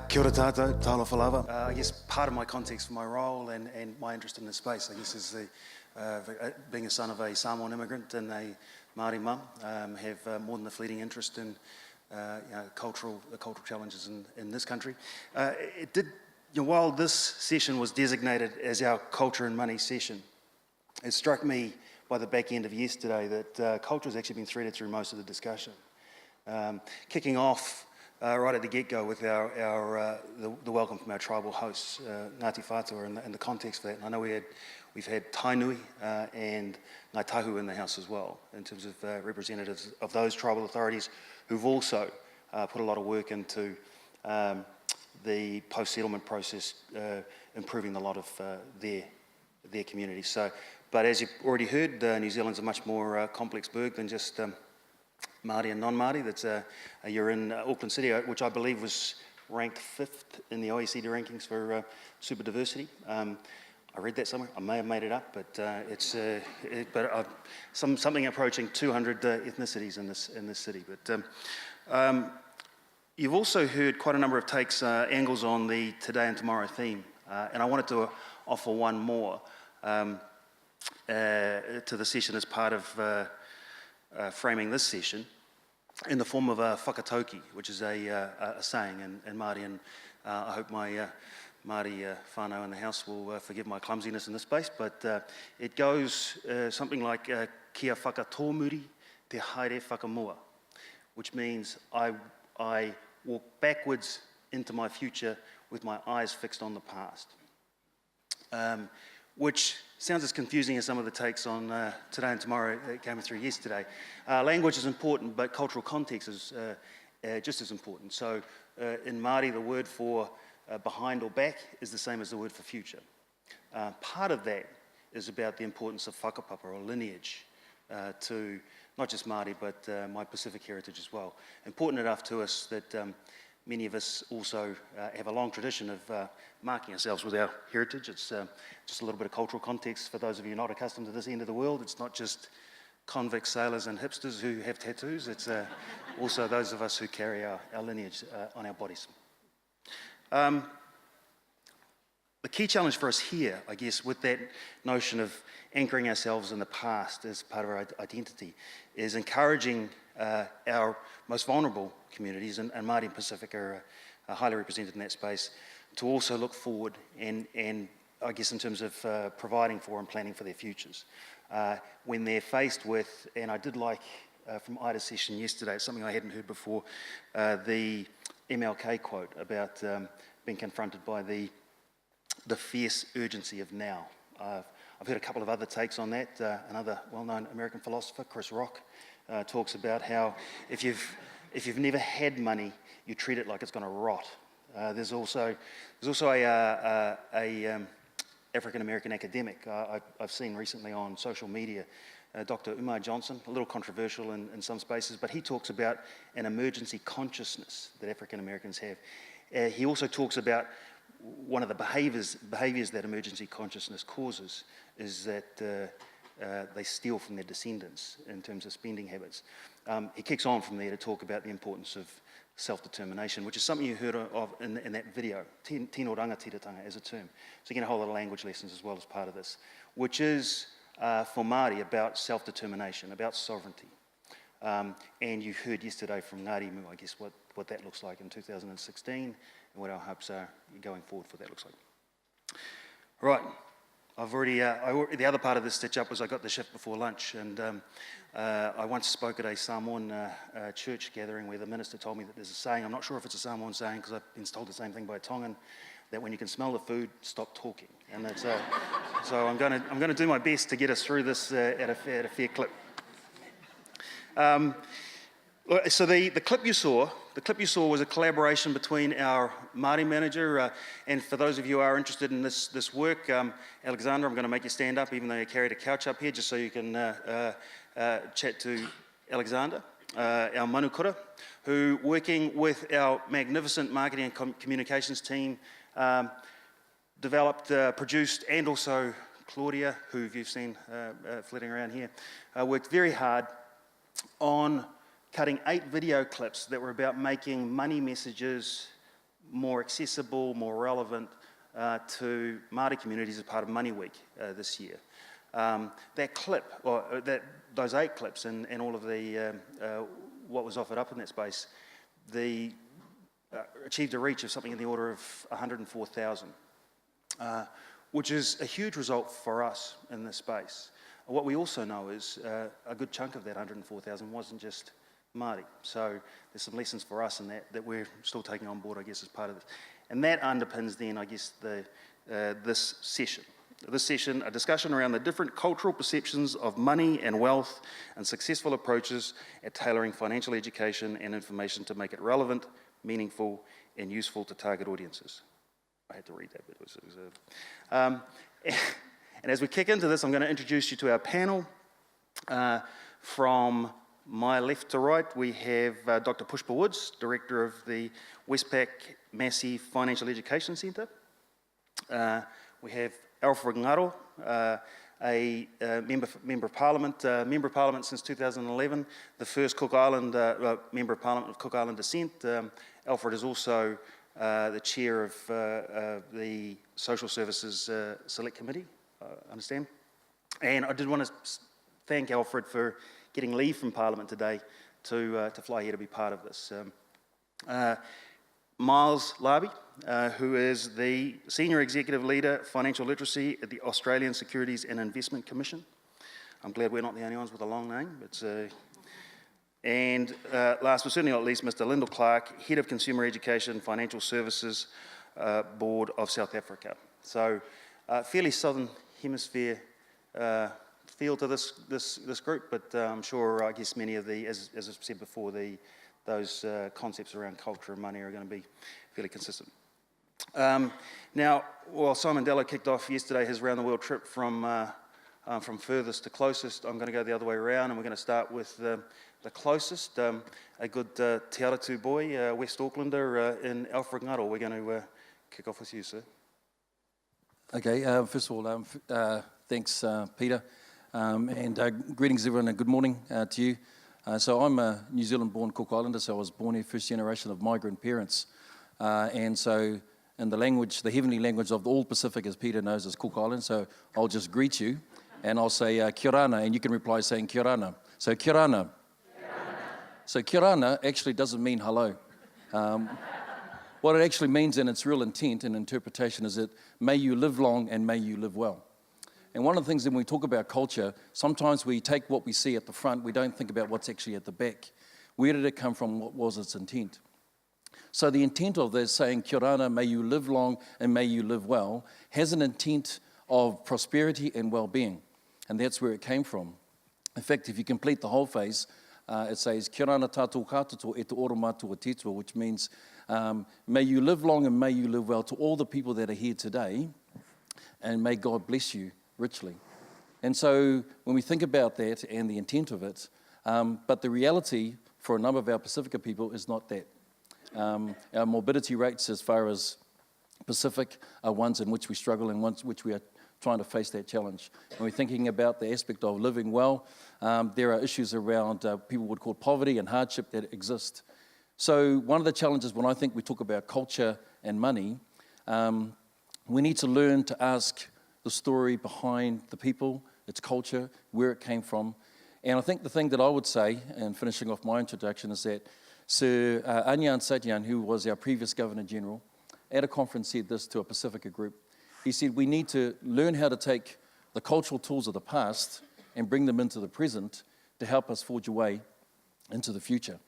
Kia ora tātou, tālo whalawa. I guess part of my context for my role and my interest in this space, I guess, is being a son of a Samoan immigrant and a Māori mum, have more than a fleeting interest in the cultural challenges in this country. While this session was designated as our Culture and Money session, it struck me by the back end of yesterday that culture has actually been threaded through most of the discussion. Kicking off right at the get-go with the welcome from our tribal hosts, Ngāti Whātua, and the context for that. And I know we've had Tainui and Ngāi Tahu in the house as well, in terms of representatives of those tribal authorities who've also put a lot of work into the post-settlement process, improving a lot of their communities. So, but as you've already heard, New Zealand's a much more complex burg than just Māori and non-Māori. You're in Auckland City, which I believe was ranked 5th in the OECD rankings for super diversity. I read that somewhere. I may have made it up, but something approaching 200 ethnicities in this city. But you've also heard quite a number of takes, angles on the today and tomorrow theme, and I wanted to offer one more to the session as part of framing this session in the form of a whakatauki, which is a saying in Māori, and I hope my Māori whānau in the house will forgive my clumsiness in this space, but it goes something like kia whakatōmuri te haere whakamua, which means I walk backwards into my future with my eyes fixed on the past. Which sounds as confusing as some of the takes on today and tomorrow that came through yesterday. Language is important, but cultural context is just as important. So in Māori, the word for behind or back is the same as the word for future. Part of that is about the importance of whakapapa or lineage to not just Māori, but my Pacific heritage as well. Important enough to us that many of us also have a long tradition of marking ourselves with our heritage. It's just a little bit of cultural context for those of you not accustomed to this end of the world. It's not just convict sailors and hipsters who have tattoos. It's also those of us who carry our lineage on our bodies. The key challenge for us here, I guess, with that notion of anchoring ourselves in the past as part of our identity, is encouraging our most vulnerable communities, and Māori and Pacific are highly represented in that space, to also look forward and I guess in terms of providing for and planning for their futures. When they're faced with, and I did like from Ida's session yesterday, it's something I hadn't heard before, the MLK quote about being confronted by the fierce urgency of now. I've heard a couple of other takes on that. Another well-known American philosopher, Chris Rock, talks about how if you've never had money, you treat it like it's going to rot. There's also a African-American academic I've seen recently on social media, Dr. Umar Johnson, a little controversial in some spaces, but he talks about an emergency consciousness that African-Americans have. He also talks about one of the behaviours that emergency consciousness causes is that they steal from their descendants in terms of spending habits. He kicks on from there to talk about the importance of self-determination, which is something you heard of in that video, tino rangatiratanga as a term. So you get a whole lot of language lessons as well as part of this, which is for Māori about self-determination, about sovereignty. And you heard yesterday from Ngāri Mu, I guess, what that looks like in 2016 and what our hopes are going forward for that looks like. Right, I've already, the other part of this stitch up was I got the shift before lunch, and I once spoke at a Samoan church gathering where the minister told me that there's a saying, I'm not sure if it's a Samoan saying because I've been told the same thing by a Tongan, that when you can smell the food, stop talking. And that's, so I'm going to do my best to get us through this at a fair clip. So the clip you saw was a collaboration between our Māori manager, and for those of you who are interested in this work, Alexander, I'm going to make you stand up even though you carried a couch up here, just so you can chat to Alexander, our manukura, who, working with our magnificent marketing and communications team, developed, produced, and also Claudia, who you've seen flitting around here, worked very hard on cutting 8 video clips that were about making money messages more accessible, more relevant to Māori communities as part of Money Week this year. That clip, or those 8 clips and all of the what was offered up in that space, achieved a reach of something in the order of 104,000, which is a huge result for us in this space. What we also know is a good chunk of that 104,000 wasn't just Māori. So there's some lessons for us in that we're still taking on board, I guess, as part of this. And that underpins then, I guess, this session. This session, a discussion around the different cultural perceptions of money and wealth and successful approaches at tailoring financial education and information to make it relevant, meaningful, and useful to target audiences. I had to read that bit. And as we kick into this, I'm going to introduce you to our panel. From my left to right, we have Dr. Pushpa Woods, Director of the Westpac Massey Financial Education Centre. We have Alfred Ngaro, a member of Parliament since 2011, the first Cook Island member of Parliament of Cook Island descent. Alfred is also the chair of the Social Services Select Committee, I understand. And I did want to thank Alfred for getting leave from Parliament today to fly here to be part of this. Miles Larbey, who is the Senior Executive Leader, Financial Literacy at the Australian Securities and Investment Commission. I'm glad we're not the only ones with a long name. And last but certainly not least, Mr. Lyndwill Clarke, Head of Consumer Education, Financial Services Board of South Africa. So fairly Southern Hemisphere feel to this group, but I'm sure, I guess, many of the, as I've said before, those concepts around culture and money are going to be fairly consistent. Now, while Simon Dello kicked off yesterday his round-the-world trip from furthest to closest, I'm going to go the other way around, and we're going to start with the closest, a good Te Aratu boy, West Aucklander in Alfred Ngaro. We're going to kick off with you, sir. Okay, first of all, thanks, Peter, and greetings everyone, and good morning to you. So I'm a New Zealand-born Cook Islander, so I was born here, first generation of migrant parents. And so in the language, the heavenly language of all Pacific, as Peter knows, is Cook Island, so I'll just greet you, and I'll say kia rana, and you can reply saying kia rana. So kia rana. So kia rana actually doesn't mean hello. What it actually means in its real intent and interpretation is that may you live long and may you live well. And one of the things when we talk about culture, sometimes we take what we see at the front, we don't think about what's actually at the back. Where did it come from? What was its intent? So the intent of this saying, kia rana, may you live long and may you live well, has an intent of prosperity and well-being. And that's where it came from. In fact, if you complete the whole phrase, it says, kia rana tātou kātoto e te oro mātua titua, which means, may you live long and may you live well to all the people that are here today, and may God bless you richly. And so when we think about that and the intent of it, but the reality for a number of our Pacifica people is not that. Our morbidity rates as far as Pacific are ones in which we struggle and ones which we are trying to face that challenge. When we're thinking about the aspect of living well, there are issues around people would call poverty and hardship that exist. So one of the challenges when I think we talk about culture and money, we need to learn to ask the story behind the people, its culture, where it came from. And I think the thing that I would say, and finishing off my introduction, is that Sir Anyan Satyan, who was our previous Governor-General, at a conference said this to a Pacifica group. He said, we need to learn how to take the cultural tools of the past and bring them into the present to help us forge a way into the future.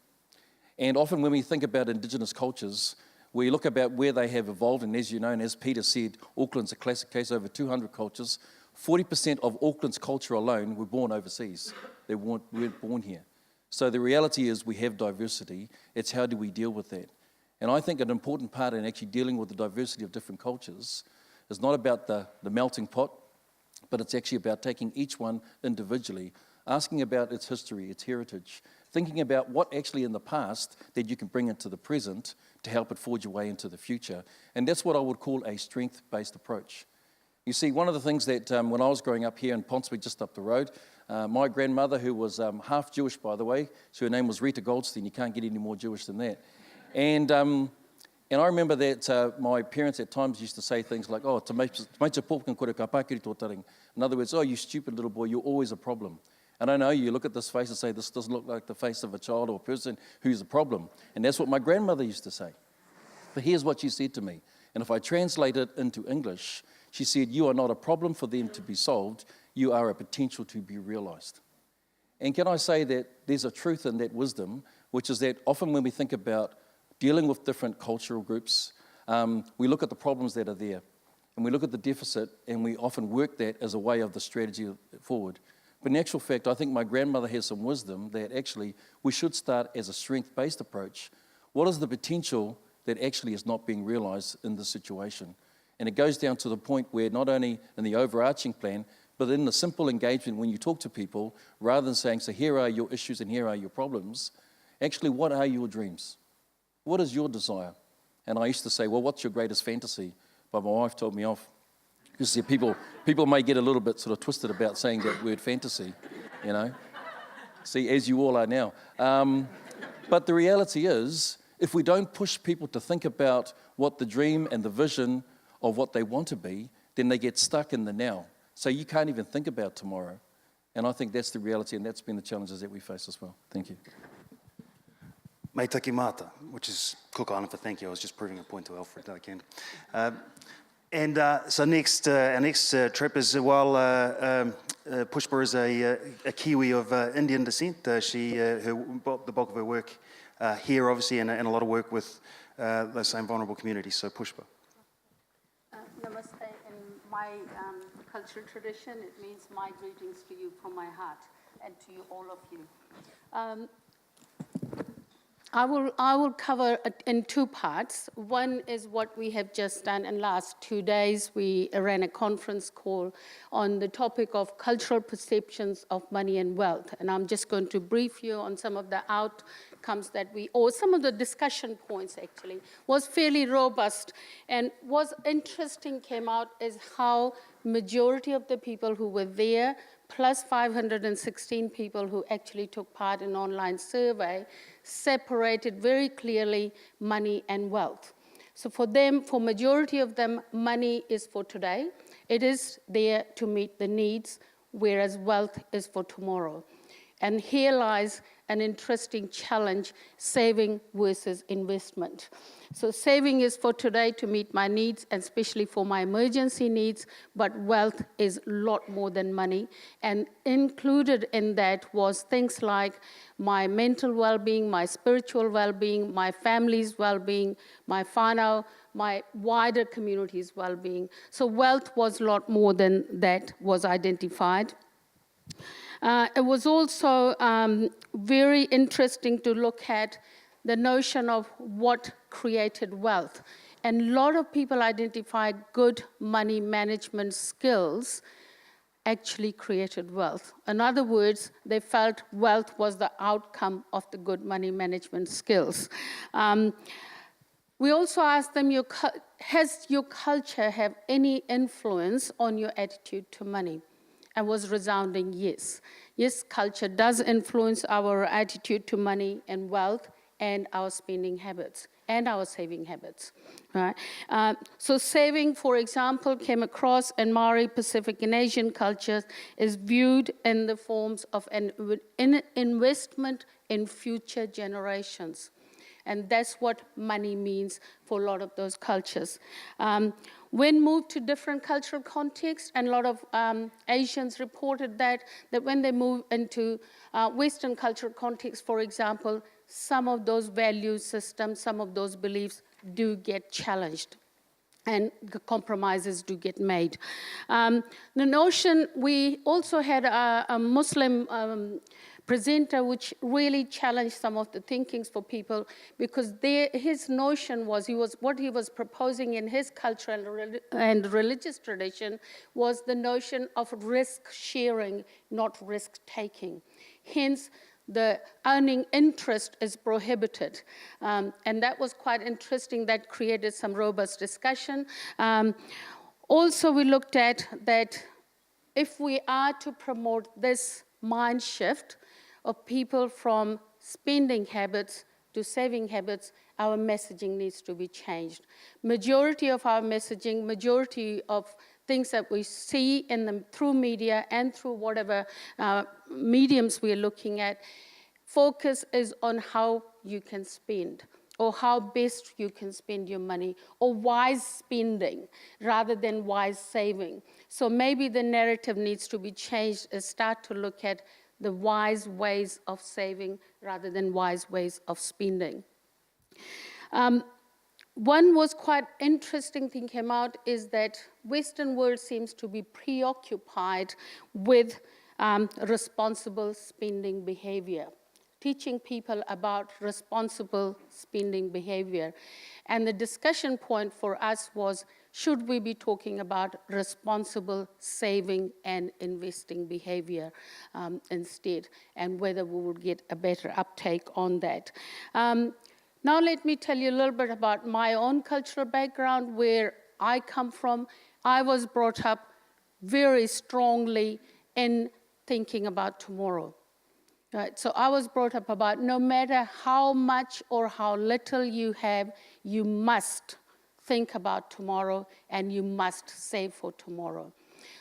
And often when we think about Indigenous cultures, we look about where they have evolved, and as you know, and as Peter said, Auckland's a classic case, over 200 cultures. 40% of Auckland's culture alone were born overseas. They weren't born here. So the reality is we have diversity. It's how do we deal with that? And I think an important part in actually dealing with the diversity of different cultures is not about the melting pot, but it's actually about taking each one individually, asking about its history, its heritage, thinking about what actually in the past that you can bring into the present to help it forge your way into the future. And that's what I would call a strength-based approach. You see, one of the things that when I was growing up here in Ponsonby, just up the road, My grandmother, who was half Jewish, by the way, so her name was Rita Goldstein. You can't get any more Jewish than that. And I remember that my parents at times used to say things like, oh, te maitsa pōpkin kore ka pākiri tō taringa. In other words, oh, you stupid little boy, you're always a problem. And I know you look at this face and say, this doesn't look like the face of a child or a person who's a problem. And that's what my grandmother used to say. But here's what she said to me. And if I translate it into English, she said, you are not a problem for them to be solved, you are a potential to be realized. And can I say that there's a truth in that wisdom, which is that often when we think about dealing with different cultural groups, we look at the problems that are there, and we look at the deficit, and we often work that as a way of the strategy forward. But in actual fact, I think my grandmother has some wisdom that actually we should start as a strength-based approach. What is the potential that actually is not being realized in this situation? And it goes down to the point where not only in the overarching plan, but in the simple engagement when you talk to people, rather than saying, so here are your issues and here are your problems, actually, what are your dreams? What is your desire? And I used to say, well, what's your greatest fantasy? But my wife told me off. You see, people may get a little bit sort of twisted about saying that word fantasy, you know. See, as you all are now. But the reality is, if we don't push people to think about what the dream and the vision of what they want to be, then they get stuck in the now. So you can't even think about tomorrow. And I think that's the reality, and that's been the challenges that we face as well. Thank you. Mei taki mata, which is Cook Island for thank you. I was just proving a point to Alfred that I can. So next, our next trip is, Pushpa is a Kiwi of Indian descent. The bulk of her work here, obviously, and a lot of work with those same vulnerable communities. So Pushpa. Namaste. In my cultural tradition, it means my greetings to you from my heart and to you, all of you. I will cover it in two parts. One is what we have just done in the last 2 days. We ran a conference call on the topic of cultural perceptions of money and wealth. And I'm just going to brief you on some of the outcomes that or some of the discussion points actually, was fairly robust. And what's interesting came out is how majority of the people who were there, plus 516 people who actually took part in an online survey, separated very clearly money and wealth. So for them, for majority of them, money is for today. It is there to meet the needs, whereas wealth is for tomorrow. And here lies an interesting challenge, saving versus investment. So saving is for today to meet my needs, and especially for my emergency needs, but wealth is a lot more than money. And included in that was things like my mental well-being, my spiritual well-being, my family's well-being, my whānau, my wider community's well-being. So wealth was a lot more than that was identified. It was also very interesting to look at the notion of what created wealth. And a lot of people identify good money management skills actually created wealth. In other words, they felt wealth was the outcome of the good money management skills. We also asked them, has your culture have any influence on your attitude to money? And was resounding yes. Yes, culture does influence our attitude to money and wealth and our spending habits and our saving habits. Right? So saving, for example, came across in Maori, Pacific, and Asian cultures is viewed in the forms of an investment in future generations. And that's what money means for a lot of those cultures. When moved to different cultural contexts, and a lot of Asians reported that when they move into Western cultural context, for example, some of those value systems, some of those beliefs do get challenged and compromises do get made. The notion, we also had a Muslim presenter which really challenged some of the thinkings for people, because his notion was, what he was proposing in his cultural and religious tradition was the notion of risk sharing, not risk taking. Hence, the earning interest is prohibited. And that was quite interesting. That created some robust discussion. Also, we looked at that if we are to promote this mind shift of people from spending habits to saving habits, our messaging needs to be changed. Majority of our messaging, majority of things that we see through media and through whatever mediums we're looking at, focus is on how you can spend, or how best you can spend your money, or wise spending rather than wise saving. So maybe the narrative needs to be changed and start to look at the wise ways of saving rather than wise ways of spending. One was quite interesting thing came out is that Western world seems to be preoccupied with responsible spending behavior, teaching people about responsible spending behavior. And the discussion point for us was, should we be talking about responsible saving and investing behavior instead, and whether we would get a better uptake on that. Now let me tell you a little bit about my own cultural background, where I come from. I was brought up very strongly in thinking about tomorrow. Right, so I was brought up about no matter how much or how little you have, you must think about tomorrow and you must save for tomorrow.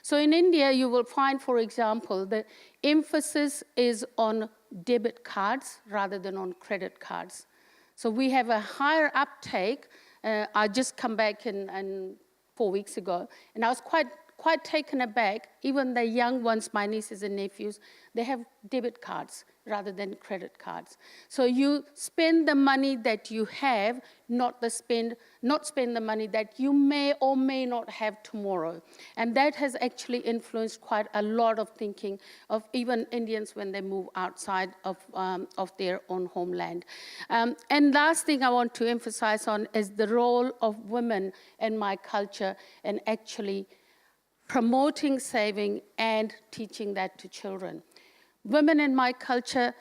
So in India, you will find, for example, the emphasis is on debit cards rather than on credit cards. So we have a higher uptake. I just come back in 4 weeks ago, and I was quite taken aback. Even the young ones, my nieces and nephews, they have debit cards rather than credit cards. So you spend the money that you have, not spend the money that you may or may not have tomorrow. And that has actually influenced quite a lot of thinking of even Indians when they move outside of their own homeland. And last thing I want to emphasize on is the role of women in my culture and actually promoting saving and teaching that to children. Women in my culture,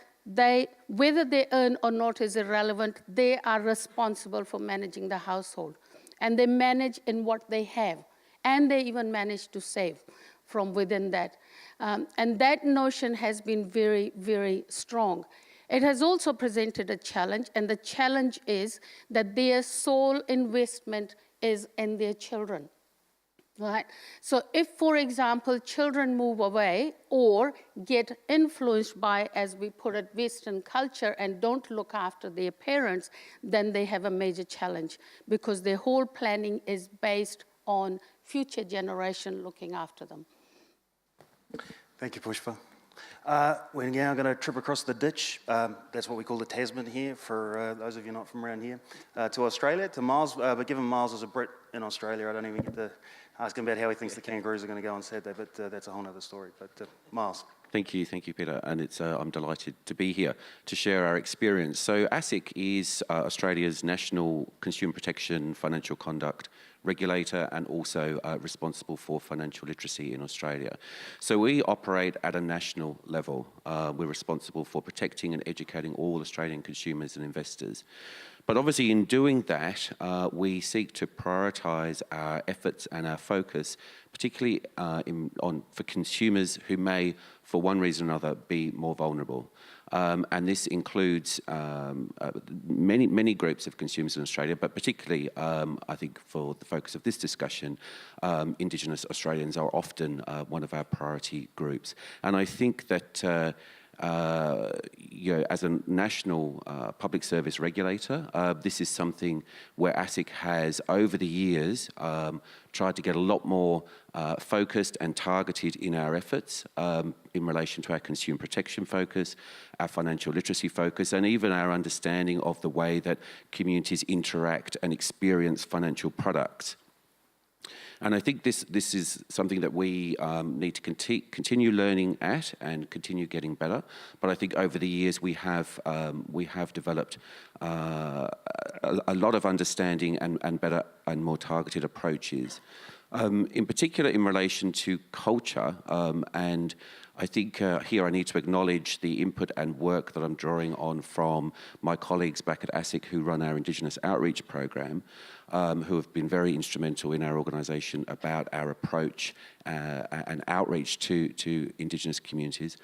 whether they earn or not is irrelevant, they are responsible for managing the household. And they manage in what they have. And they even manage to save from within that. And that notion has been very, very strong. It has also presented a challenge, and the challenge is that their sole investment is in their children. Right? So if, for example, children move away or get influenced by, as we put it, Western culture and don't look after their parents, then they have a major challenge because their whole planning is based on future generation looking after them. Thank you, Pushpa. We're now going to trip across the ditch. That's what we call the Tasman here, for those of you not from around here, to Australia, to Miles. But given Miles is a Brit in Australia, I don't even get to ask him about how he thinks the Kangaroos are going to go on Saturday, but that's a whole other story. But Miles. Thank you, Peter, and I'm delighted to be here to share our experience. So ASIC is Australia's national consumer protection financial conduct regulator and also responsible for financial literacy in Australia. So we operate at a national level. We're responsible for protecting and educating all Australian consumers and investors. But obviously in doing that, we seek to prioritise our efforts and our focus, particularly for consumers who may, for one reason or another, be more vulnerable. And this includes many groups of consumers in Australia, but particularly, I think for the focus of this discussion, Indigenous Australians are often one of our priority groups. And I think that as a national public service regulator, this is something where ASIC has, over the years, tried to get a lot more focused and targeted in our efforts in relation to our consumer protection focus, our financial literacy focus, and even our understanding of the way that communities interact and experience financial products. And I think this is something that we need to continue learning at and continue getting better. But I think over the years we have developed a lot of understanding and better and more targeted approaches. In particular, in relation to culture, and I think here I need to acknowledge the input and work that I'm drawing on from my colleagues back at ASIC who run our Indigenous Outreach Program, who have been very instrumental in our organisation about our approach and outreach to Indigenous communities.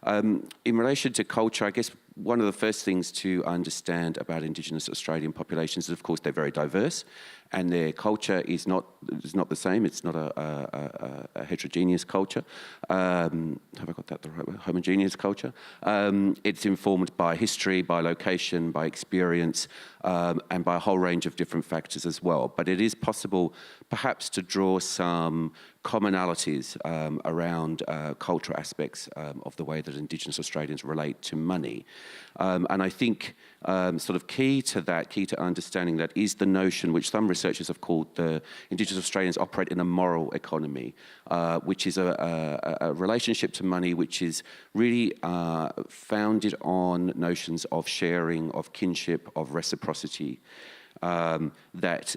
In relation to culture, I guess one of the first things to understand about Indigenous Australian populations is, of course, they're very diverse, and their culture is not the same. It's not a heterogeneous culture. Have I got that the right way? Homogeneous culture. It's informed by history, by location, by experience, and by a whole range of different factors as well. But it is possible, perhaps, to draw some commonalities around cultural aspects of the way that Indigenous Australians relate to money. And I think sort of key to understanding that is the notion, which some researchers have called the Indigenous Australians operate in a moral economy, which is a relationship to money which is really founded on notions of sharing, of kinship, of reciprocity. That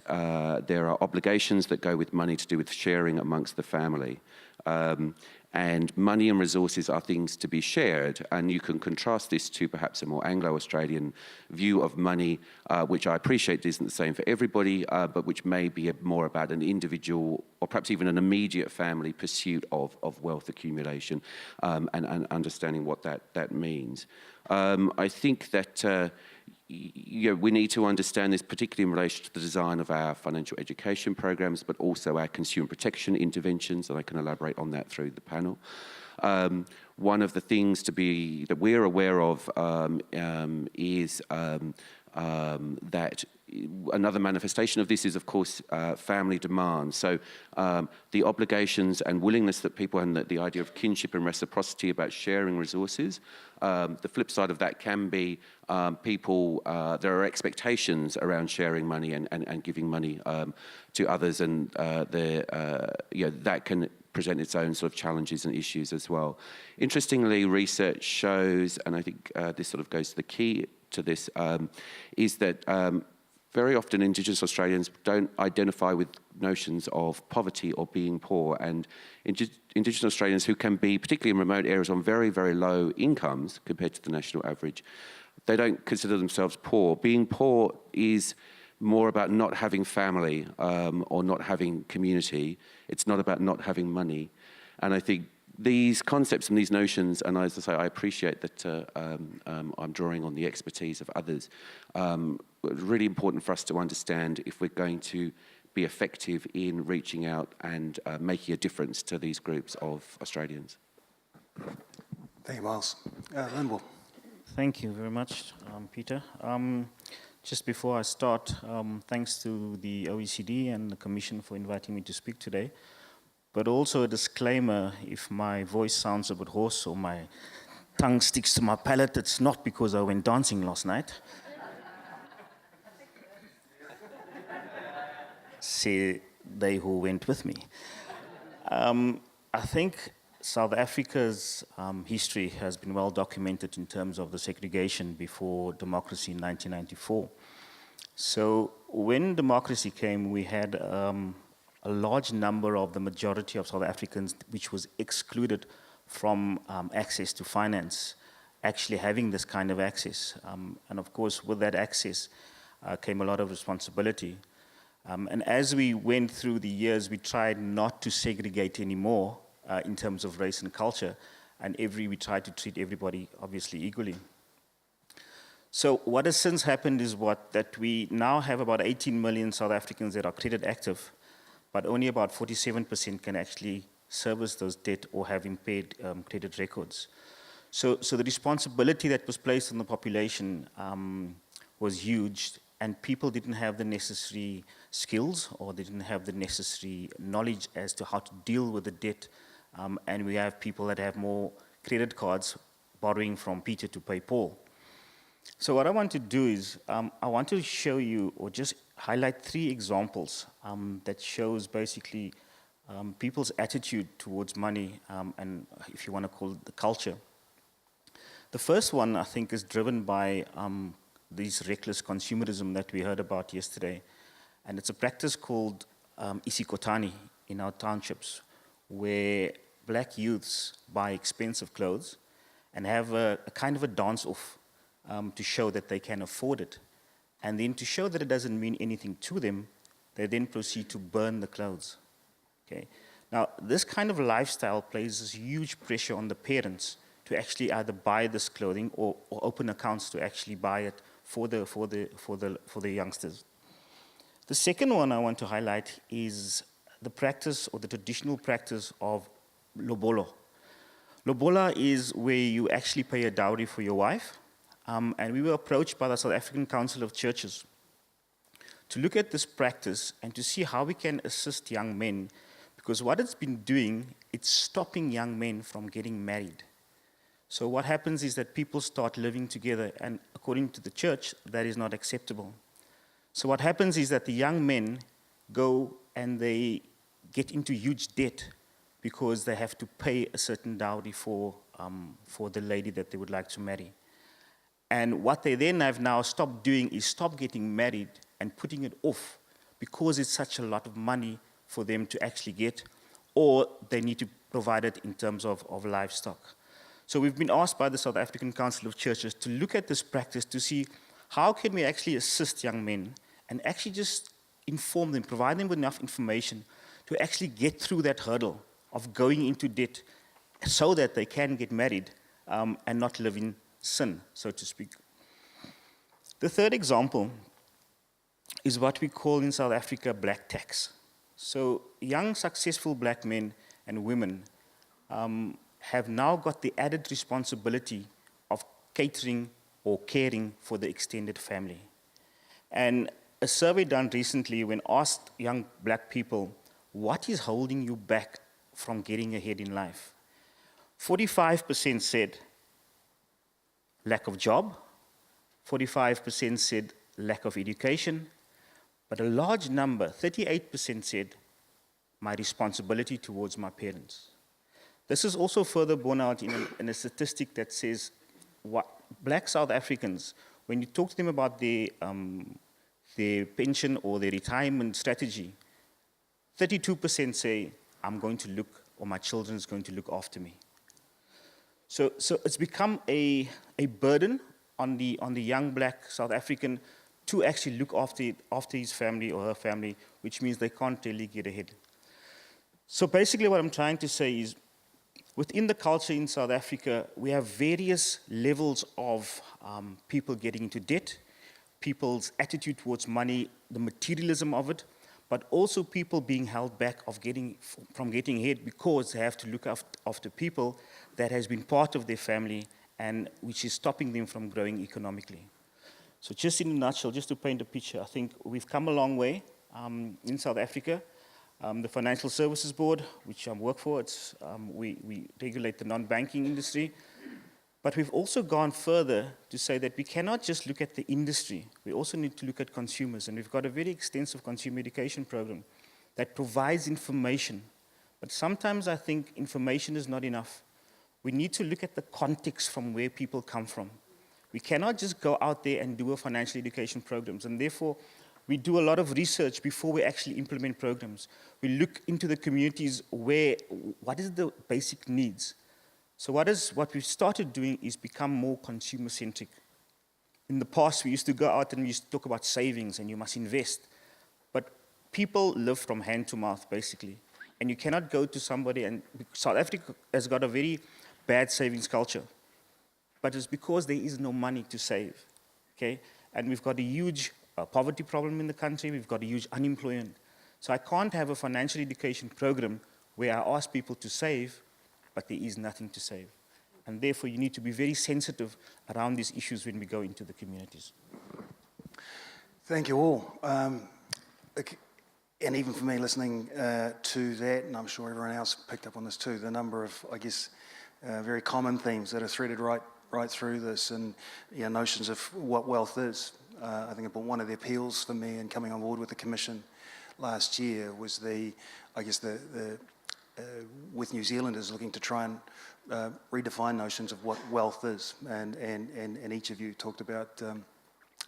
there are obligations that go with money to do with sharing amongst the family. And money and resources are things to be shared. And you can contrast this to perhaps a more Anglo-Australian view of money, which I appreciate isn't the same for everybody, but which may be more about an individual or perhaps even an immediate family pursuit of wealth accumulation and understanding what that means. I think that we need to understand this, particularly in relation to the design of our financial education programs, but also our consumer protection interventions, and I can elaborate on that through the panel. One of the things that we're aware of is that another manifestation of this is, of course, family demand. So the obligations and willingness that people, and the idea of kinship and reciprocity about sharing resources. The flip side of that can be people, there are expectations around sharing money and giving money to others, and that can present its own sort of challenges and issues as well. Interestingly, research shows, and I think this sort of goes to the key to this, is that very often Indigenous Australians don't identify with notions of poverty or being poor, and Indigenous Australians who can be, particularly in remote areas, on very, very low incomes compared to the national average, they don't consider themselves poor. Being poor is more about not having family or not having community. It's not about not having money. And I think these concepts and these notions, and as I say, I appreciate that I'm drawing on the expertise of others, really important for us to understand if we're going to be effective in reaching out and making a difference to these groups of Australians. Thank you, Miles. Lyndwill. Thank you very much, Peter. Just before I start, thanks to the OECD and the Commission for inviting me to speak today, but also a disclaimer, if my voice sounds a bit hoarse or my tongue sticks to my palate, it's not because I went dancing last night. Say they who went with me. I think South Africa's history has been well documented in terms of the segregation before democracy in 1994. So when democracy came, we had a large number of the majority of South Africans which was excluded from access to finance, actually having this kind of access. And of course, with that access came a lot of responsibility. And as we went through the years, we tried not to segregate anymore in terms of race and culture, and we tried to treat everybody obviously equally. So what has since happened is that we now have about 18 million South Africans that are credit active, but only about 47% can actually service those debt or have impaired credit records. So the responsibility that was placed on the population was huge, and people didn't have the necessary skills or they didn't have the necessary knowledge as to how to deal with the debt. And we have people that have more credit cards borrowing from Peter to pay Paul. So what I want to do is I want to show you or just highlight 3 examples that shows basically people's attitude towards money and if you want to call it the culture. The first one I think is driven by this reckless consumerism that we heard about yesterday. And it's a practice called isikotani in our townships, where black youths buy expensive clothes and have a kind of a dance-off to show that they can afford it. And then to show that it doesn't mean anything to them, they then proceed to burn the clothes. Okay. Now, this kind of lifestyle places huge pressure on the parents to actually either buy this clothing or open accounts to actually buy it for the youngsters. The second one I want to highlight is the practice or the traditional practice of lobolo. Lobola is where you actually pay a dowry for your wife, and we were approached by the South African Council of Churches to look at this practice and to see how we can assist young men, because what it's been doing, it's stopping young men from getting married. So what happens is that people start living together, and according to the church, that is not acceptable. So what happens is that the young men go and they get into huge debt because they have to pay a certain dowry for the lady that they would like to marry. And what they then have now stopped doing is stop getting married and putting it off because it's such a lot of money for them to actually get, or they need to provide it in terms of livestock. So we've been asked by the South African Council of Churches to look at this practice to see how can we actually assist young men and actually just inform them, provide them with enough information to actually get through that hurdle of going into debt so that they can get married and not live in sin, so to speak. The third example is what we call in South Africa black tax. So young, successful black men and women have now got the added responsibility of catering or caring for the extended family. And a survey done recently when asked young black people, what is holding you back from getting ahead in life? 45% said lack of job, 45% said lack of education, but a large number, 38% said my responsibility towards my parents. This is also further borne out in a statistic that says what black South Africans, when you talk to them about their pension or their retirement strategy, 32% say, I'm going to look, or my children's going to look after me. So it's become a burden on the young black South African to actually look after his family or her family, which means they can't really get ahead. So basically what I'm trying to say is, within the culture in South Africa, we have various levels of people getting into debt, people's attitude towards money, the materialism of it, but also people being held back from getting ahead because they have to look after people that has been part of their family and which is stopping them from growing economically. So just in a nutshell, just to paint a picture, I think we've come a long way in South Africa. The Financial Services Board, which I work for, we regulate the non-banking industry. But we've also gone further to say that we cannot just look at the industry. We also need to look at consumers. And we've got a very extensive consumer education program that provides information. But sometimes I think information is not enough. We need to look at the context from where people come from. We cannot just go out there and do a financial education programs. And therefore, we do a lot of research before we actually implement programs. We look into the communities what is the basic needs? So what we've started doing is become more consumer-centric. In the past, we used to go out and we used to talk about savings and you must invest. But people live from hand to mouth, basically. And you cannot go to somebody, and South Africa has got a very bad savings culture. But it's because there is no money to save, okay? And we've got a huge poverty problem in the country. We've got a huge unemployment. So I can't have a financial education program where I ask people to save, but there is nothing to save. And therefore, you need to be very sensitive around these issues when we go into the communities. Thank you all. And even for me listening to that, and I'm sure everyone else picked up on this too, the number of, I guess, very common themes that are threaded right through this, and notions of what wealth is. I think one of the appeals for me in coming on board with the Commission last year was with New Zealanders looking to try and redefine notions of what wealth is, and each of you talked about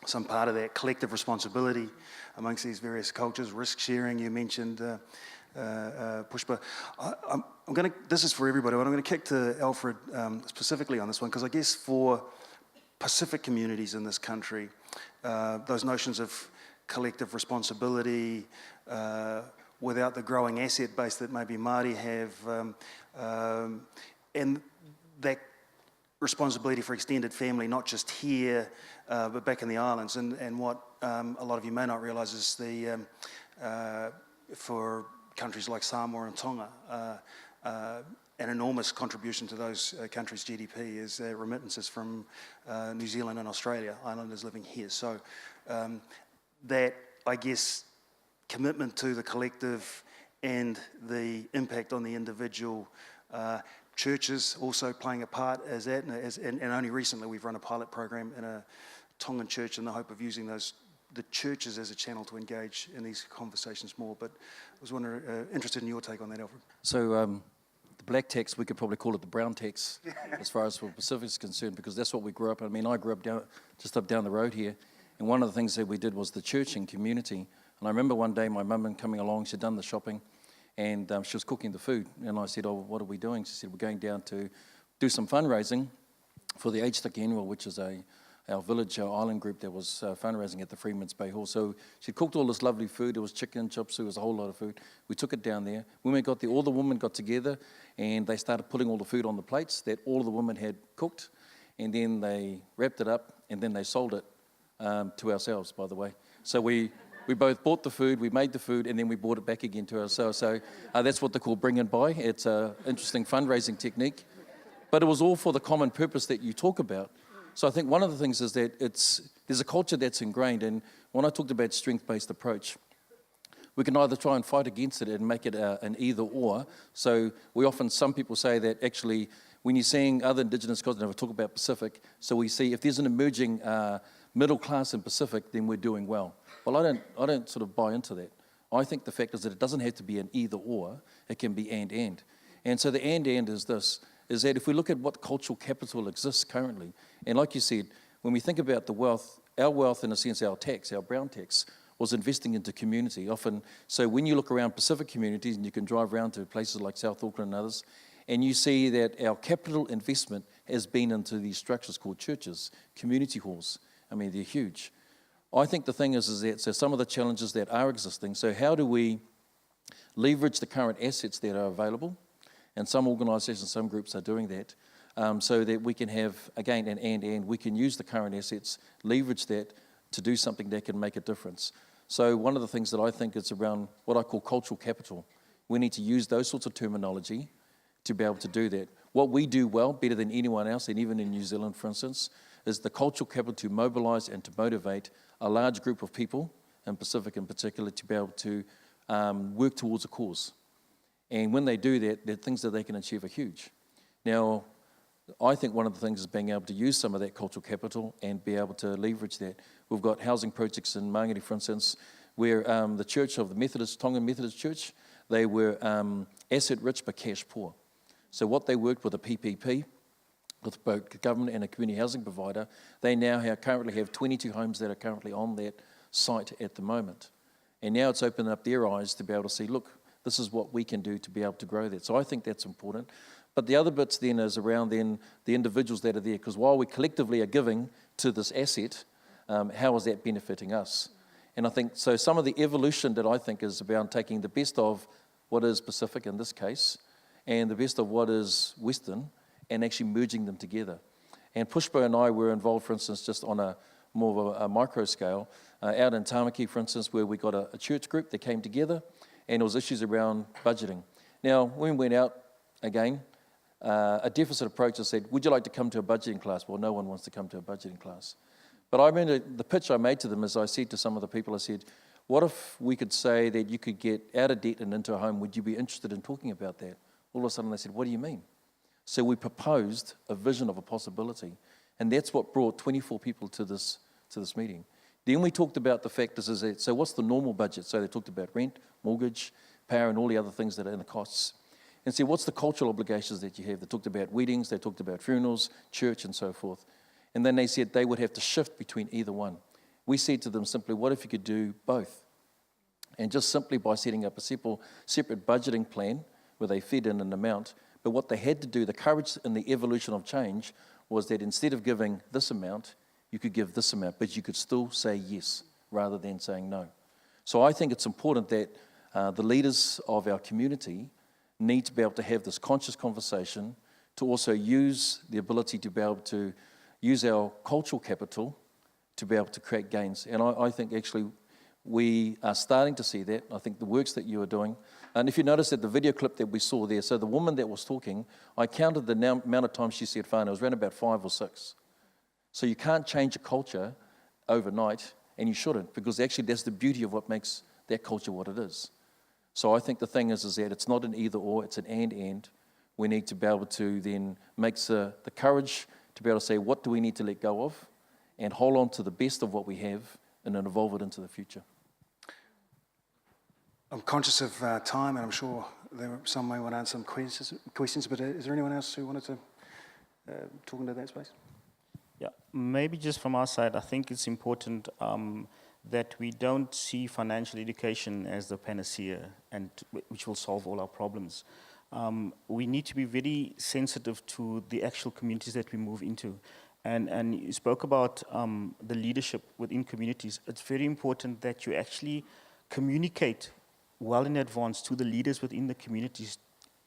some part of that collective responsibility amongst these various cultures, risk sharing. You mentioned Pushpa. This is for everybody, but I'm going to kick to Alfred specifically on this one, because I guess for Pacific communities in this country, those notions of collective responsibility, without the growing asset base that maybe Māori have, and that responsibility for extended family, not just here, but back in the islands. And what a lot of you may not realise is for countries like Samoa and Tonga, an enormous contribution to those countries' GDP is remittances from New Zealand and Australia, islanders living here. So that, I guess, commitment to the collective and the impact on the individual, churches also playing a part as that, and only recently we've run a pilot program in a Tongan church in the hope of using the churches as a channel to engage in these conversations more. But I was wondering, interested in your take on that, Alfred. So the black tax, we could probably call it the brown tax as far as for Pacific is concerned, because that's what we grew up. I mean, I grew up just up down the road here, and one of the things that we did was the church and community. And I remember one day my mum coming along, she'd done the shopping, and she was cooking the food. And I said, oh, what are we doing? She said, we're going down to do some fundraising for the H-Stick Annual, which is our village, our island group that was fundraising at the Freeman's Bay Hall. So she cooked all this lovely food. There was chicken, chips, there was a whole lot of food. We took it down there. When we got there, all the women got together and they started putting all the food on the plates that all of the women had cooked. And then they wrapped it up and then they sold it to ourselves, by the way. So we both bought the food, we made the food, and then we bought it back again to ourselves. So that's what they call bring and buy. It's an interesting fundraising technique. But it was all for the common purpose that you talk about. So I think one of the things is that there's a culture that's ingrained. And when I talked about strength-based approach, we can either try and fight against it and make it an either or. So some people say that actually when you're seeing other Indigenous cultures, and I talk about Pacific, so we see if there's an emerging middle class in Pacific, then we're doing well. Well, I don't sort of buy into that. I think the fact is that it doesn't have to be an either or, it can be and. And so the and is this, is that if we look at what cultural capital exists currently, and like you said, when we think about the wealth, our wealth in a sense, our tax, our brown tax, was investing into community. Often, so when you look around Pacific communities, and you can drive around to places like South Auckland and others, and you see that our capital investment has been into these structures called churches, community halls. I mean, they're huge. I think the thing is that so some of the challenges that are existing, so how do we leverage the current assets that are available? And some organisations, some groups are doing that, so that we can have, again, and we can use the current assets, leverage that to do something that can make a difference. So one of the things that I think is around what I call cultural capital. We need to use those sorts of terminology to be able to do that. What we do well, better than anyone else, and even in New Zealand, for instance, is the cultural capital to mobilise and to motivate a large group of people, in Pacific in particular, to be able to work towards a cause. And when they do that, the things that they can achieve are huge. Now, I think one of the things is being able to use some of that cultural capital and be able to leverage that. We've got housing projects in Mangere, for instance, where the church of the Tongan Methodist Church, they were asset rich but cash poor. So what they worked with a PPP, with both government and a community housing provider, they now currently have 22 homes that are currently on that site at the moment. And now it's opened up their eyes to be able to see, look, this is what we can do to be able to grow that. So I think that's important. But the other bits then is around then the individuals that are there, because while we collectively are giving to this asset, how is that benefiting us? And I think, so some of the evolution that I think is around taking the best of what is Pacific in this case, and the best of what is Western, and actually merging them together. And Pushpa and I were involved, for instance, just on a more of a micro scale, out in Tamaki, for instance, where we got a church group that came together, and there was issues around budgeting. Now, when we went out, again, a deficit approach said, would you like to come to a budgeting class? Well, no one wants to come to a budgeting class. But I remember the pitch I made to them is I said to some of the people, I said, what if we could say that you could get out of debt and into a home? Would you be interested in talking about that? All of a sudden they said, what do you mean? So we proposed a vision of a possibility, and that's what brought 24 people to this meeting. Then we talked about the factors, so what's the normal budget? So they talked about rent, mortgage, power, and all the other things that are in the costs. And so what's the cultural obligations that you have? They talked about weddings, they talked about funerals, church, and so forth. And then they said they would have to shift between either one. We said to them simply, what if you could do both? And just simply by setting up a separate budgeting plan where they fed in an amount, but what they had to do, the courage in the evolution of change, was that instead of giving this amount, you could give this amount, but you could still say yes rather than saying no. So I think it's important that the leaders of our community need to be able to have this conscious conversation to also use the ability to be able to use our cultural capital to be able to create gains. And I think actually we are starting to see that. I think the works that you are doing, and if you notice that the video clip that we saw there, so the woman that was talking, I counted the amount of times she said whānau, it was around about 5 or 6. So you can't change a culture overnight, and you shouldn't, because actually that's the beauty of what makes that culture what it is. So I think the thing is that it's not an either or, it's an and. We need to be able to then make the courage to be able to say, what do we need to let go of, and hold on to the best of what we have, and then evolve it into the future. I'm conscious of time, and I'm sure some may want to answer some questions, but is there anyone else who wanted to talk into that space? Yeah, maybe just from our side, I think it's important that we don't see financial education as the panacea and which will solve all our problems. We need to be very sensitive to the actual communities that we move into. And you spoke about the leadership within communities. It's very important that you actually communicate well in advance to the leaders within the communities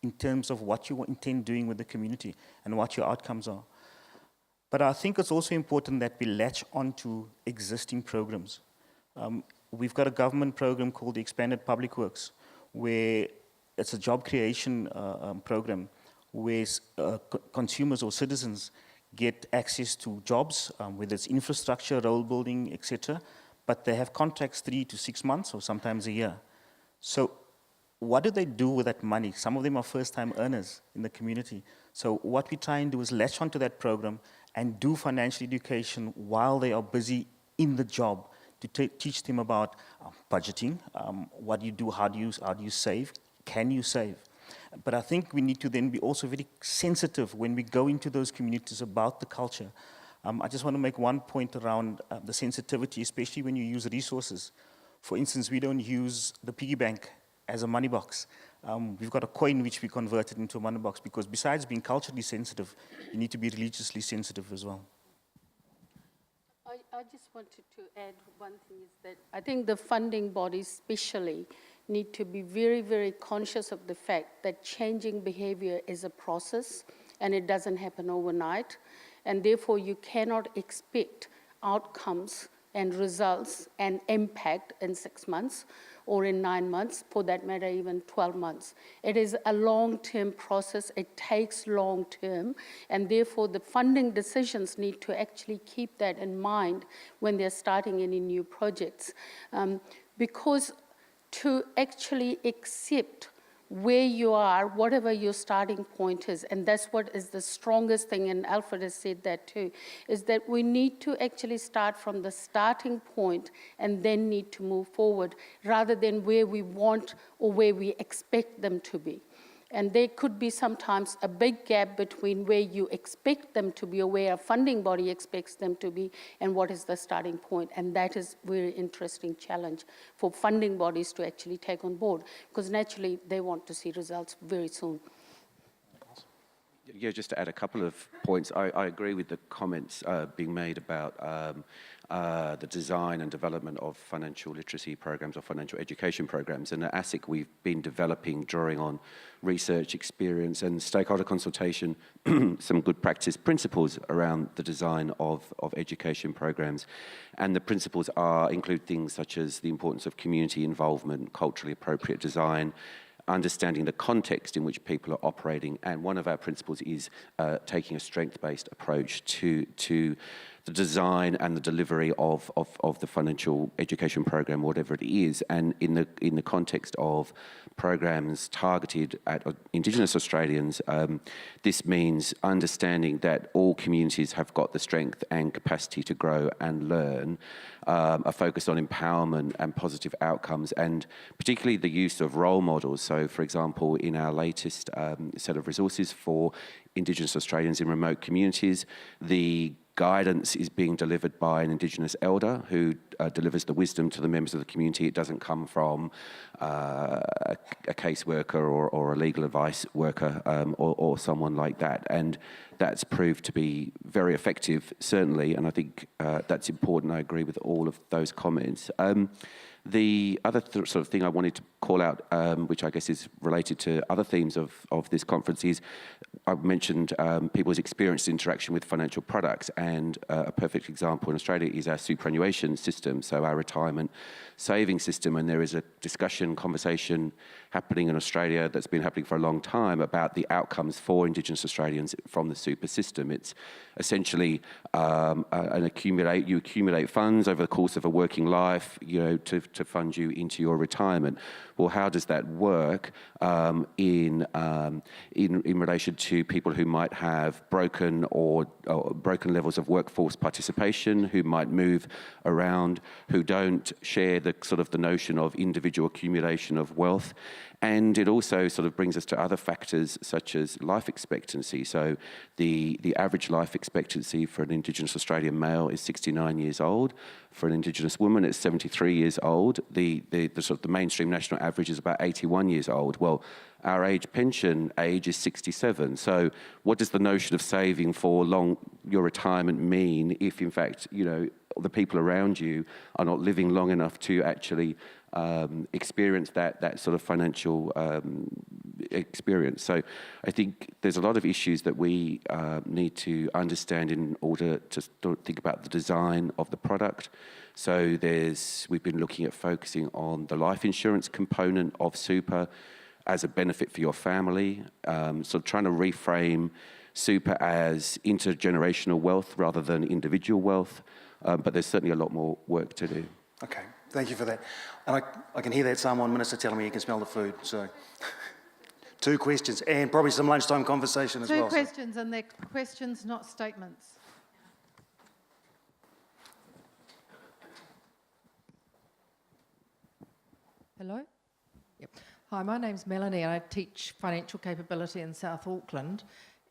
in terms of what you intend doing with the community and what your outcomes are. But I think it's also important that we latch onto existing programs. We've got a government program called the Expanded Public Works, where it's a job creation program where consumers or citizens get access to jobs, whether it's infrastructure, role building, etc. But they have contracts 3 to 6 months or sometimes a year. So what do they do with that money? Some of them are first-time earners in the community. So what we try and do is latch onto that program and do financial education while they are busy in the job to teach them about budgeting, what do you do, how do you save, can you save? But I think we need to then be also very sensitive when we go into those communities about the culture. I just want to make one point around the sensitivity, especially when you use resources. For instance, we don't use the piggy bank as a money box. We've got a coin which we converted into a money box because besides being culturally sensitive, you need to be religiously sensitive as well. I just wanted to add one thing is that I think the funding bodies especially need to be very, very conscious of the fact that changing behavior is a process and it doesn't happen overnight. And therefore you cannot expect outcomes and results and impact in 6 months or in 9 months, for that matter, even 12 months. It is a long-term process. It takes long-term, and therefore the funding decisions need to actually keep that in mind when they're starting any new projects. Because to actually accept where you are, whatever your starting point is, and that's what is the strongest thing, and Alfred has said that too, is that we need to actually start from the starting point and then need to move forward rather than where we want or where we expect them to be. And there could be sometimes a big gap between where you expect them to be or where a funding body expects them to be and what is the starting point. And that is a very interesting challenge for funding bodies to actually take on board, because naturally they want to see results very soon. Yeah, just to add a couple of points, I agree with the comments being made about the design and development of financial literacy programs or financial education programs. And at ASIC, we've been developing, drawing on research experience and stakeholder consultation, some good practice principles around the design of education programs. And the principles include things such as the importance of community involvement, culturally appropriate design, understanding the context in which people are operating, and one of our principles is taking a strength-based approach to the design and the delivery of the financial education program, whatever it is, and in the context of programs targeted at Indigenous Australians, this means understanding that all communities have got the strength and capacity to grow and learn, a focus on empowerment and positive outcomes, and particularly the use of role models. So, for example, in our latest set of resources for Indigenous Australians in remote communities, the guidance is being delivered by an Indigenous elder who delivers the wisdom to the members of the community. It doesn't come from a caseworker or a legal advice worker or someone like that. And that's proved to be very effective, certainly, and I think that's important. I agree with all of those comments. The other sort of thing I wanted to call out, which I guess is related to other themes of this conference, is I mentioned people's experienced interaction with financial products, and a perfect example in Australia is our superannuation system, so our retirement saving system, and there is a discussion, conversation happening in Australia that's been happening for a long time about the outcomes for Indigenous Australians from the super system. It's essentially you accumulate funds over the course of a working life, to fund you into your retirement. Well, how does that work in relation to people who might have broken levels of workforce participation, who might move around, who don't share the notion of individual accumulation of wealth? And it also sort of brings us to other factors such as life expectancy. So the average life expectancy for an Indigenous Australian male is 69 years old. For an Indigenous woman, it's 73 years old. The mainstream national average is about 81 years old. Well, our pension age is 67. So what does the notion of saving for your retirement mean if, in fact, the people around you are not living long enough to actually experience that sort of financial experience? So I think there's a lot of issues that we need to understand in order to think about the design of the product. So we've been looking at focusing on the life insurance component of super as a benefit for your family, sort of trying to reframe super as intergenerational wealth rather than individual wealth, but there's certainly a lot more work to do. Okay, thank you for that. And I can hear that Samoan minister telling me he can smell the food, so 2 questions, and probably some lunchtime conversation as well. 2 questions, and they're questions, not statements. Hello? Yep. Hi, my name's Melanie, and I teach financial capability in South Auckland.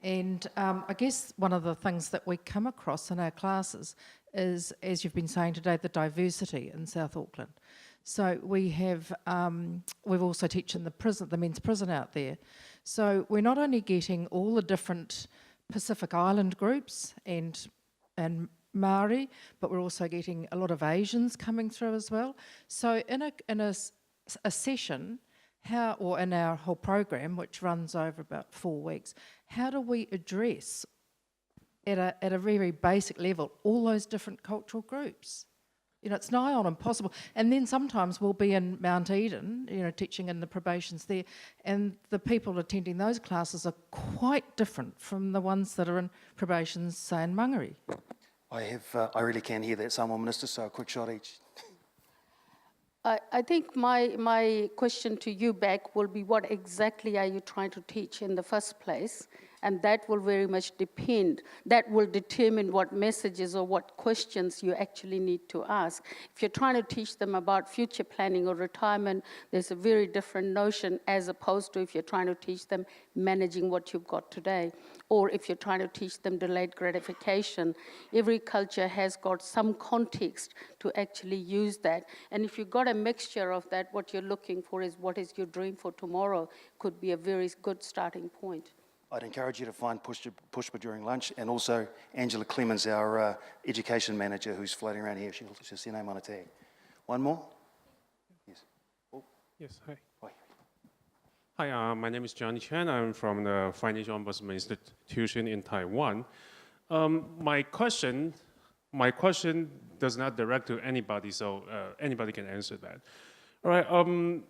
And I guess one of the things that we come across in our classes is, as you've been saying today, the diversity in South Auckland. So we have, we've also teaching the men's prison out there. So we're not only getting all the different Pacific Island groups and Māori, but we're also getting a lot of Asians coming through as well. So in a session, or in our whole program, which runs over about 4 weeks, how do we address at a very basic level all those different cultural groups? It's nigh on impossible. And then sometimes we'll be in Mount Eden, teaching in the probations there, and the people attending those classes are quite different from the ones that are in probations, say, in Mangere. I really can hear that Samoan minister, so a quick shot each. I think my question to you back will be, what exactly are you trying to teach in the first place? And that will very much depend. That will determine what messages or what questions you actually need to ask. If you're trying to teach them about future planning or retirement, there's a very different notion as opposed to if you're trying to teach them managing what you've got today. Or if you're trying to teach them delayed gratification. Every culture has got some context to actually use that. And if you've got a mixture of that, what you're looking for is what is your dream for tomorrow, could be a very good starting point. I'd encourage you to find Pushpa during lunch, and also Angela Clemens, our education manager, who's floating around here. She'll see her name on a tag. One more? Yes. Oh. Yes, hi. Hi. Hi, my name is Johnny Chen. I'm from the Financial Ombudsman Institution in Taiwan. My question does not direct to anybody, so anybody can answer that. All right.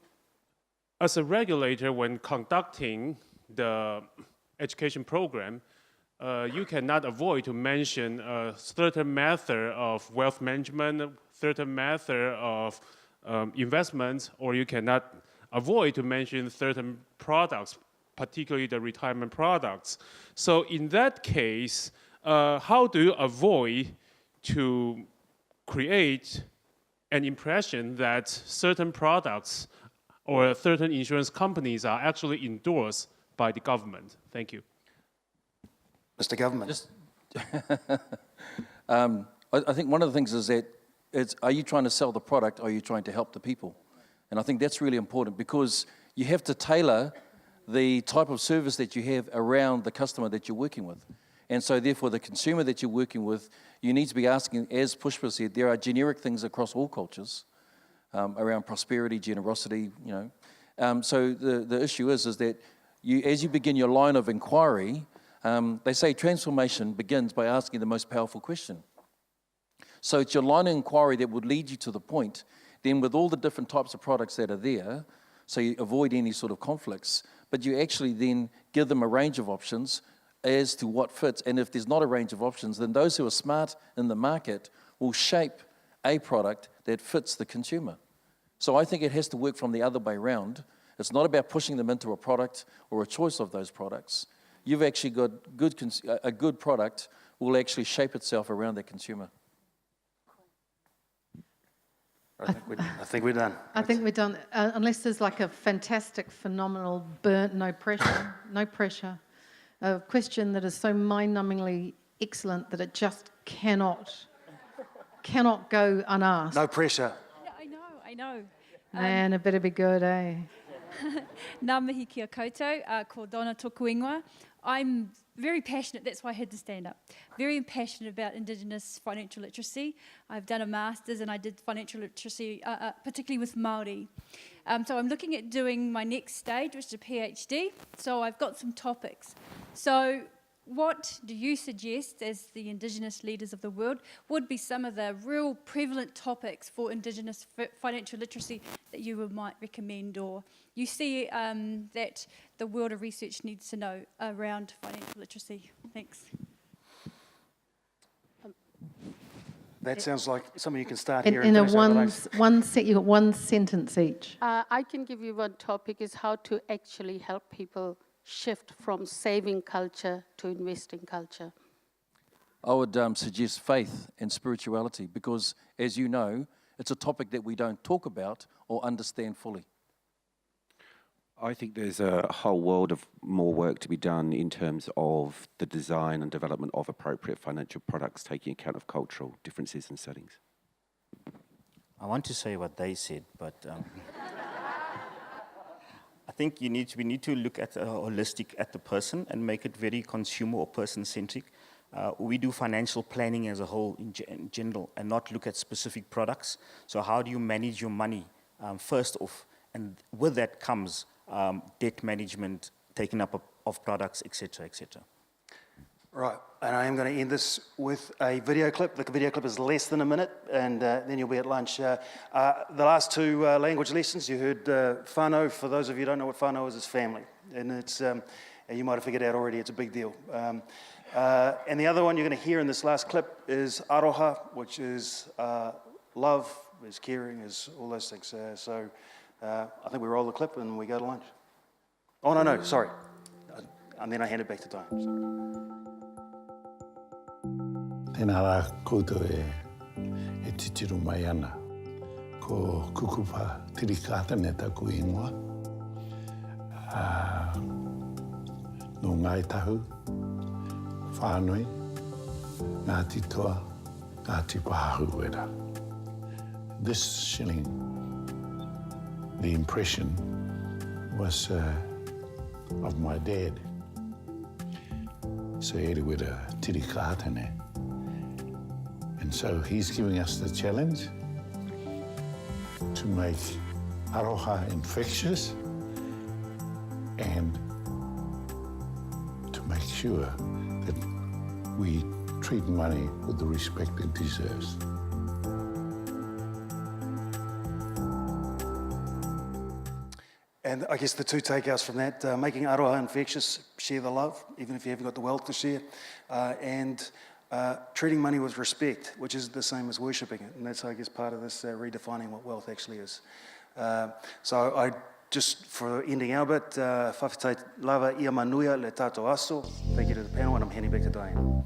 As a regulator, when conducting the education program, you cannot avoid to mention a certain method of wealth management, certain method of investments, or you cannot avoid to mention certain products, particularly the retirement products. So in that case, how do you avoid to create an impression that certain products or certain insurance companies are actually endorsed by the government? Thank you. Mr. Government. I think one of the things is that are you trying to sell the product or are you trying to help the people? And I think that's really important, because you have to tailor the type of service that you have around the customer that you're working with. And so therefore the consumer that you're working with, you need to be asking, as Pushpa said, there are generic things across all cultures, around prosperity, generosity, you know. So the issue is that as you begin your line of inquiry, they say transformation begins by asking the most powerful question. So it's your line of inquiry that would lead you to the point. Then with all the different types of products that are there, so you avoid any sort of conflicts, but you actually then give them a range of options as to what fits. And if there's not a range of options, then those who are smart in the market will shape a product that fits the consumer. So I think it has to work from the other way around. It's not about pushing them into a product or a choice of those products. You've actually got a good product will actually shape itself around the consumer. I think we're done. I think we're done, unless there's like a fantastic, phenomenal, burnt, no pressure, no pressure. A question that is so mind-numbingly excellent that it just cannot go unasked. No pressure. Yeah, I know. Man, it better be good, eh? Ngā mihi kia koutou, ko Donna tōku ingoa. I'm very passionate, that's why I had to stand up. Very passionate about Indigenous financial literacy. I've done a master's and I did financial literacy, particularly with Māori. So I'm looking at doing my next stage, which is a PhD. So I've got some topics. So what do you suggest, as the Indigenous leaders of the world, would be some of the real prevalent topics for Indigenous financial literacy that you might recommend, or you see that the world of research needs to know around financial literacy? Thanks. That sounds like something you can start In here. And a finish you got one sentence each. I can give you one topic, is how to actually help people shift from saving culture to investing culture. I would suggest faith and spirituality because, as you know, it's a topic that we don't talk about or understand fully. I think there's a whole world of more work to be done in terms of the design and development of appropriate financial products, taking account of cultural differences and settings. I want to say what they said, but I think we need to look at holistic at the person and make it very consumer or person-centric. We do financial planning as a whole in general and not look at specific products. So how do you manage your money first off? And with that comes debt management, taking up of products, etc., etc. Right, and I am going to end this with a video clip. The video clip is less than a minute, and then you'll be at lunch. The last two language lessons, you heard whānau. For those of you who don't know what whānau is, it's family. And it's, you might have figured out already, it's a big deal. And the other one you're going to hear in this last clip is aroha, which is love, is caring, is all those things. So I think we roll the clip and we go to lunch. Oh, no, sorry. And then I hand it back to Diane. Tēnā rā koutou e titiru mai ana. Ko kukupa tirikātane taku ingoa. No ngai tahu, whānui, Ngāti toa, Ngāti pahahu era. This shilling, the impression was of my dad. So ere wera tirikātane. And so he's giving us the challenge to make aroha infectious and to make sure that we treat money with the respect it deserves. And I guess the two takeouts from that, making aroha infectious, share the love, even if you haven't got the wealth to share, and treating money with respect, which is the same as worshipping it. And that's, I guess, part of this redefining what wealth actually is. So I just, for ending our bit, whawhitai lava ia manuia le tātou aso. Thank you to the panel, and I'm handing back to Diane.